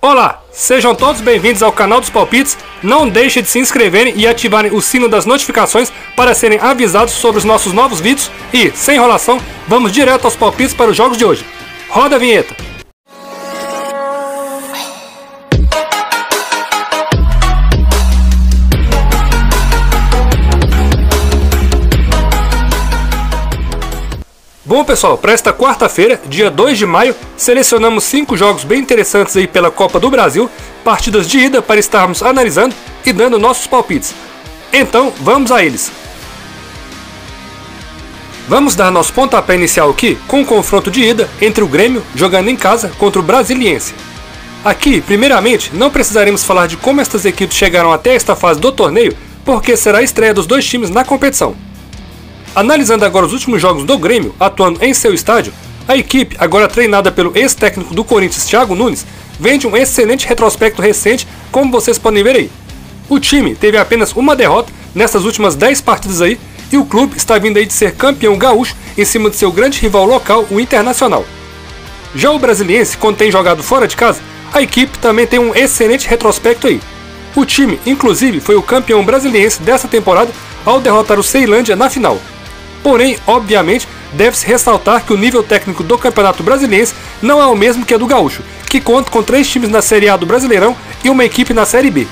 Olá, sejam todos bem-vindos ao canal dos palpites. Não deixe de se inscreverem e ativarem o sino das notificações para serem avisados sobre os nossos novos vídeos. E, sem enrolação, vamos direto aos palpites para os jogos de hoje. Roda a vinheta! Bom pessoal, para esta quarta-feira, dia 2 de maio, selecionamos 5 jogos bem interessantes aí pela Copa do Brasil, partidas de ida para estarmos analisando e dando nossos palpites. Então, vamos a eles. Vamos dar nosso pontapé inicial aqui com o confronto de ida entre o Grêmio jogando em casa contra o Brasiliense. Aqui, primeiramente, não precisaremos falar de como estas equipes chegaram até esta fase do torneio, porque será a estreia dos dois times na competição. Analisando agora os últimos jogos do Grêmio, atuando em seu estádio, a equipe, agora treinada pelo ex-técnico do Corinthians, Thiago Nunes, vem de um excelente retrospecto recente, como vocês podem ver aí. O time teve apenas uma derrota nessas últimas 10 partidas aí, e o clube está vindo aí de ser campeão gaúcho em cima de seu grande rival local, o Internacional. Já o Brasiliense, quando tem jogado fora de casa, a equipe também tem um excelente retrospecto aí. O time, inclusive, foi o campeão brasiliense dessa temporada ao derrotar o Ceilândia na final. Porém, obviamente, deve-se ressaltar que o nível técnico do Campeonato Brasiliense não é o mesmo que a do Gaúcho, que conta com 3 times na Série A do Brasileirão e uma equipe na Série B.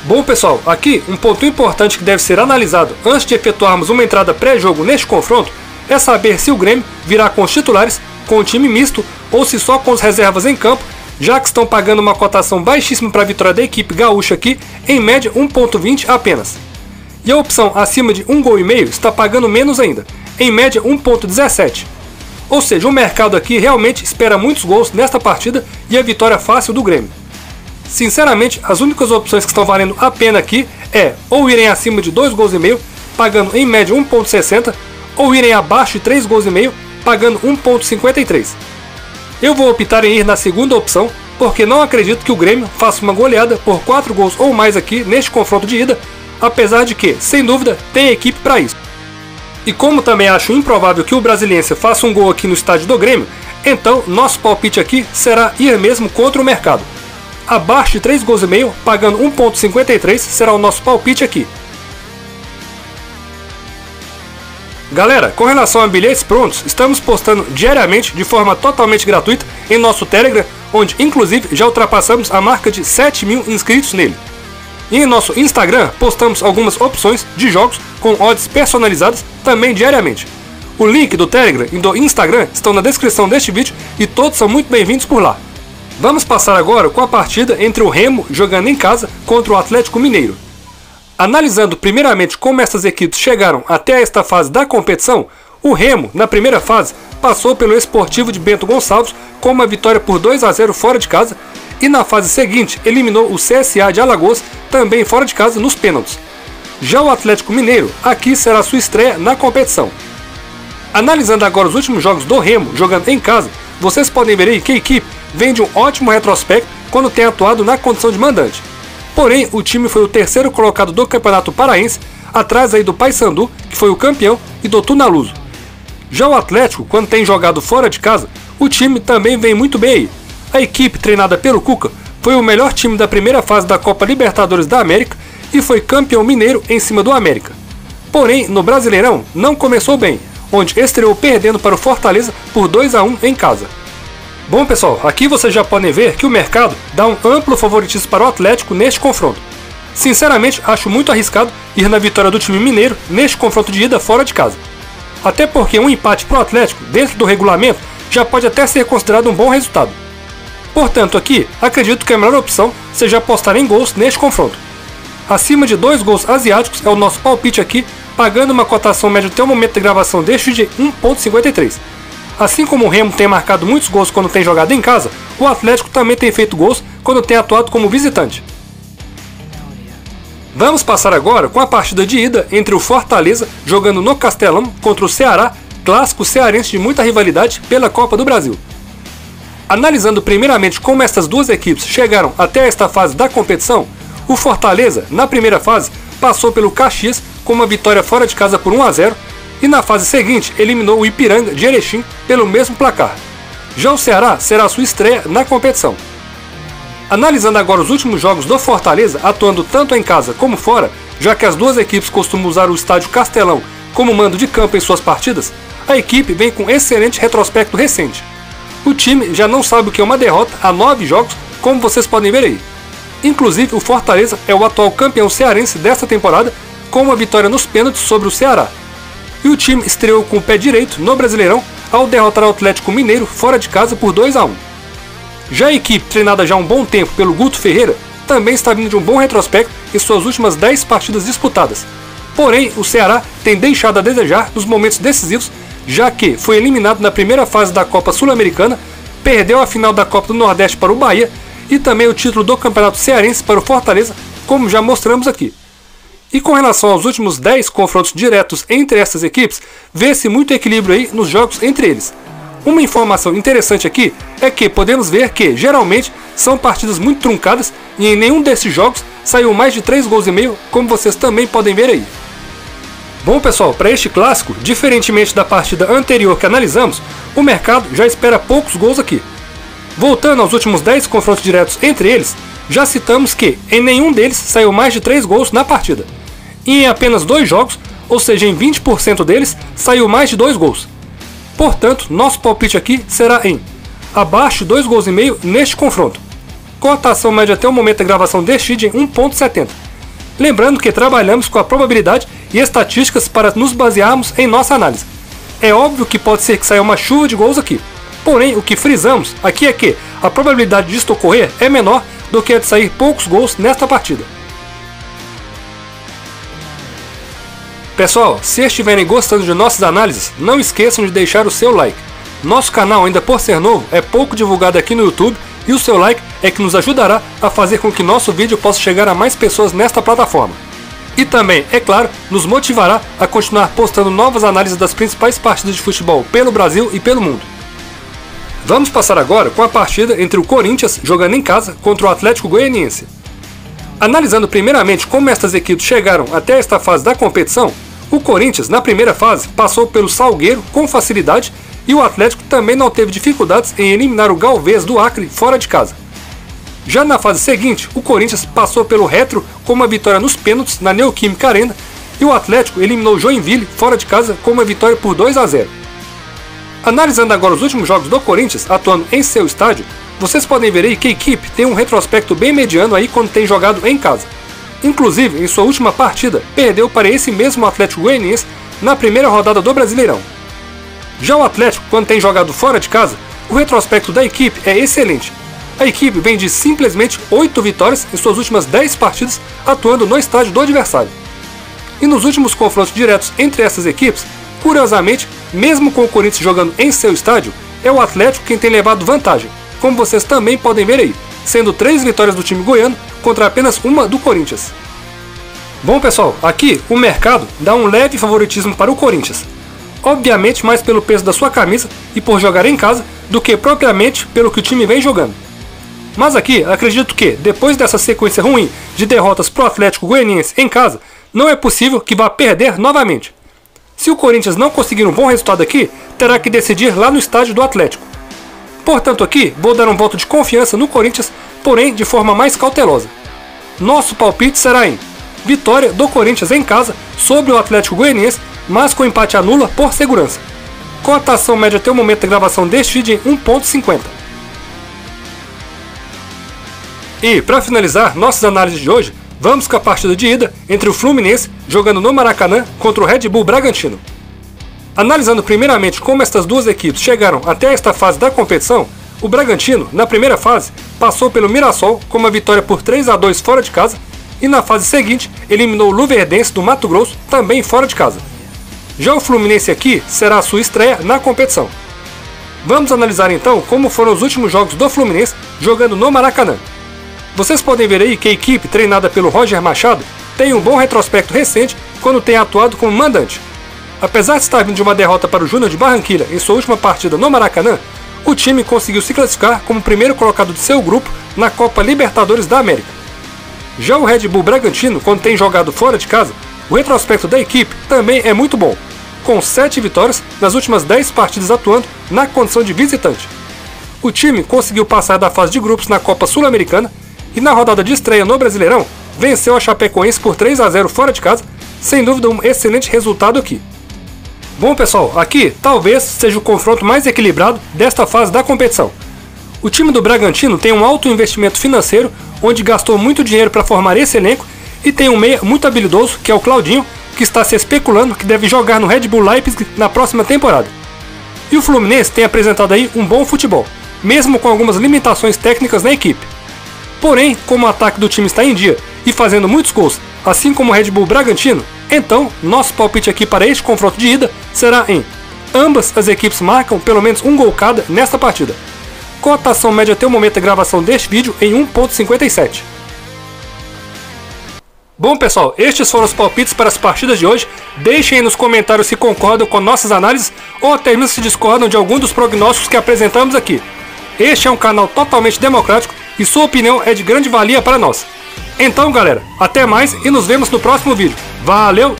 Bom pessoal, aqui um ponto importante que deve ser analisado antes de efetuarmos uma entrada pré-jogo neste confronto é saber se o Grêmio virá com os titulares, com o time misto ou se só com as reservas em campo, já que estão pagando uma cotação baixíssima para a vitória da equipe gaúcha aqui, em média 1,20 apenas. E a opção acima de 1,5 gol está pagando menos ainda, em média 1,17. Ou seja, o mercado aqui realmente espera muitos gols nesta partida e a vitória fácil do Grêmio. Sinceramente, as únicas opções que estão valendo a pena aqui é ou irem acima de 2,5 gols, pagando em média 1,60, ou irem abaixo de 3,5 gols, pagando 1,53. Eu vou optar em ir na segunda opção, porque não acredito que o Grêmio faça uma goleada por 4 gols ou mais aqui neste confronto de ida, apesar de que, sem dúvida, tem equipe para isso. E como também acho improvável que o Brasiliense faça um gol aqui no estádio do Grêmio, então nosso palpite aqui será ir mesmo contra o mercado. Abaixo de 3,5 gols, pagando 1,53 será o nosso palpite aqui. Galera, com relação a bilhetes prontos, estamos postando diariamente de forma totalmente gratuita em nosso Telegram, onde inclusive já ultrapassamos a marca de 7.000 inscritos nele. E em nosso Instagram postamos algumas opções de jogos com odds personalizadas também diariamente. O link do Telegram e do Instagram estão na descrição deste vídeo e todos são muito bem-vindos por lá. Vamos passar agora com a partida entre o Remo jogando em casa contra o Atlético Mineiro. Analisando primeiramente como essas equipes chegaram até esta fase da competição, o Remo, na primeira fase, passou pelo Esportivo de Bento Gonçalves com uma vitória por 2-0 fora de casa, e na fase seguinte eliminou o CSA de Alagoas, também fora de casa, nos pênaltis. Já o Atlético Mineiro, aqui será sua estreia na competição. Analisando agora os últimos jogos do Remo jogando em casa, vocês podem ver aí que a equipe vem de um ótimo retrospecto quando tem atuado na condição de mandante. Porém, o time foi o terceiro colocado do Campeonato Paraense, atrás aí do Paysandu, que foi o campeão, e do Tunaluso. Já o Atlético, quando tem jogado fora de casa, o time também vem muito bem aí. A equipe, treinada pelo Cuca, foi o melhor time da primeira fase da Copa Libertadores da América e foi campeão mineiro em cima do América. Porém, no Brasileirão, não começou bem, onde estreou perdendo para o Fortaleza por 2-1 em casa. Bom pessoal, aqui vocês já podem ver que o mercado dá um amplo favoritismo para o Atlético neste confronto. Sinceramente, acho muito arriscado ir na vitória do time mineiro neste confronto de ida fora de casa. Até porque um empate para o Atlético, dentro do regulamento, já pode até ser considerado um bom resultado. Portanto, aqui, acredito que a melhor opção seja apostar em gols neste confronto. Acima de 2 gols asiáticos é o nosso palpite aqui, pagando uma cotação média até o momento de gravação deste de 1,53. Assim como o Remo tem marcado muitos gols quando tem jogado em casa, o Atlético também tem feito gols quando tem atuado como visitante. Vamos passar agora com a partida de ida entre o Fortaleza jogando no Castelão contra o Ceará, clássico cearense de muita rivalidade pela Copa do Brasil. Analisando primeiramente como estas duas equipes chegaram até esta fase da competição, o Fortaleza, na primeira fase, passou pelo Caxias com uma vitória fora de casa por 1-0 e na fase seguinte eliminou o Ipiranga de Erechim pelo mesmo placar. Já o Ceará será sua estreia na competição. Analisando agora os últimos jogos do Fortaleza, atuando tanto em casa como fora, já que as duas equipes costumam usar o estádio Castelão como mando de campo em suas partidas, a equipe vem com excelente retrospecto recente. O time já não sabe o que é uma derrota há 9 jogos, como vocês podem ver aí. Inclusive, o Fortaleza é o atual campeão cearense desta temporada, com uma vitória nos pênaltis sobre o Ceará. E o time estreou com o pé direito no Brasileirão ao derrotar o Atlético Mineiro fora de casa por 2-1. Já a equipe, treinada já há um bom tempo pelo Guto Ferreira, também está vindo de um bom retrospecto em suas últimas 10 partidas disputadas. Porém, o Ceará tem deixado a desejar nos momentos decisivos, já que foi eliminado na primeira fase da Copa Sul-Americana, perdeu a final da Copa do Nordeste para o Bahia e também o título do Campeonato Cearense para o Fortaleza, como já mostramos aqui. E com relação aos últimos 10 confrontos diretos entre essas equipes, vê-se muito equilíbrio aí nos jogos entre eles. Uma informação interessante aqui é que podemos ver que, geralmente, são partidas muito truncadas e em nenhum desses jogos saiu mais de 3 gols e meio, como vocês também podem ver aí. Bom pessoal, para este clássico, diferentemente da partida anterior que analisamos, o mercado já espera poucos gols aqui. Voltando aos últimos 10 confrontos diretos entre eles, já citamos que em nenhum deles saiu mais de 3 gols na partida. E em apenas 2 jogos, ou seja, em 20% deles, saiu mais de 2 gols. Portanto, nosso palpite aqui será em abaixo de 2 gols e meio neste confronto. Cotação média até o momento da gravação deste vídeo em 1.70. Lembrando que trabalhamos com a probabilidade e estatísticas para nos basearmos em nossa análise. É óbvio que pode ser que saia uma chuva de gols aqui. Porém, o que frisamos aqui é que a probabilidade disto ocorrer é menor do que a de sair poucos gols nesta partida. Pessoal, se estiverem gostando de nossas análises, não esqueçam de deixar o seu like. Nosso canal, ainda por ser novo, é pouco divulgado aqui no YouTube e o seu like é que nos ajudará a fazer com que nosso vídeo possa chegar a mais pessoas nesta plataforma. E também, é claro, nos motivará a continuar postando novas análises das principais partidas de futebol pelo Brasil e pelo mundo. Vamos passar agora com a partida entre o Corinthians jogando em casa contra o Atlético Goianiense. Analisando primeiramente como estas equipes chegaram até esta fase da competição, o Corinthians na primeira fase passou pelo Salgueiro com facilidade e o Atlético também não teve dificuldades em eliminar o Galvez do Acre fora de casa. Já na fase seguinte, o Corinthians passou pelo Retro com uma vitória nos pênaltis na Neoquímica Arena e o Atlético eliminou o Joinville fora de casa com uma vitória por 2-0. Analisando agora os últimos jogos do Corinthians atuando em seu estádio, vocês podem ver aí que a equipe tem um retrospecto bem mediano aí quando tem jogado em casa. Inclusive, em sua última partida, perdeu para esse mesmo Atlético Goianiense na primeira rodada do Brasileirão. Já o Atlético, quando tem jogado fora de casa, o retrospecto da equipe é excelente. A equipe vem de simplesmente 8 vitórias em suas últimas 10 partidas atuando no estádio do adversário. E nos últimos confrontos diretos entre essas equipes, curiosamente, mesmo com o Corinthians jogando em seu estádio, é o Atlético quem tem levado vantagem, como vocês também podem ver aí, sendo 3 vitórias do time goiano contra apenas uma do Corinthians. Bom pessoal, aqui o mercado dá um leve favoritismo para o Corinthians, obviamente mais pelo peso da sua camisa e por jogar em casa do que propriamente pelo que o time vem jogando. Mas aqui acredito que, depois dessa sequência ruim de derrotas pro Atlético Goianiense em casa, não é possível que vá perder novamente. Se o Corinthians não conseguir um bom resultado aqui, terá que decidir lá no estádio do Atlético. Portanto aqui, vou dar um voto de confiança no Corinthians, porém de forma mais cautelosa. Nosso palpite será em vitória do Corinthians em casa sobre o Atlético Goianiense, mas com empate anula por segurança. Cotação média até o momento da gravação deste vídeo em 1.50. E para finalizar nossas análises de hoje, vamos com a partida de ida entre o Fluminense jogando no Maracanã contra o Red Bull Bragantino. Analisando primeiramente como estas duas equipes chegaram até esta fase da competição, o Bragantino, na primeira fase, passou pelo Mirassol com uma vitória por 3-2 fora de casa e na fase seguinte eliminou o Luverdense do Mato Grosso, também fora de casa. Já o Fluminense aqui será a sua estreia na competição. Vamos analisar então como foram os últimos jogos do Fluminense jogando no Maracanã. Vocês podem ver aí que a equipe treinada pelo Roger Machado tem um bom retrospecto recente quando tem atuado como mandante. Apesar de estar vindo de uma derrota para o Júnior de Barranquilla em sua última partida no Maracanã, o time conseguiu se classificar como primeiro colocado de seu grupo na Copa Libertadores da América. Já o Red Bull Bragantino, quando tem jogado fora de casa, o retrospecto da equipe também é muito bom, com 7 vitórias nas últimas 10 partidas atuando na condição de visitante. O time conseguiu passar da fase de grupos na Copa Sul-Americana e na rodada de estreia no Brasileirão venceu a Chapecoense por 3-0 fora de casa, sem dúvida um excelente resultado aqui. Bom pessoal, aqui talvez seja o confronto mais equilibrado desta fase da competição. O time do Bragantino tem um alto investimento financeiro, onde gastou muito dinheiro para formar esse elenco, e tem um meia muito habilidoso, que é o Claudinho, que está se especulando que deve jogar no Red Bull Leipzig na próxima temporada. E o Fluminense tem apresentado aí um bom futebol, mesmo com algumas limitações técnicas na equipe. Porém, como o ataque do time está em dia e fazendo muitos gols, assim como o Red Bull Bragantino, então nosso palpite aqui para este confronto de ida será em ambas as equipes marcam pelo menos um gol cada nesta partida. Cotação média até o momento da gravação deste vídeo em 1,57. Bom pessoal, estes foram os palpites para as partidas de hoje. Deixem aí nos comentários se concordam com nossas análises ou até mesmo se discordam de algum dos prognósticos que apresentamos aqui. Este é um canal totalmente democrático e sua opinião é de grande valia para nós. Então galera, até mais e nos vemos no próximo vídeo. Valeu!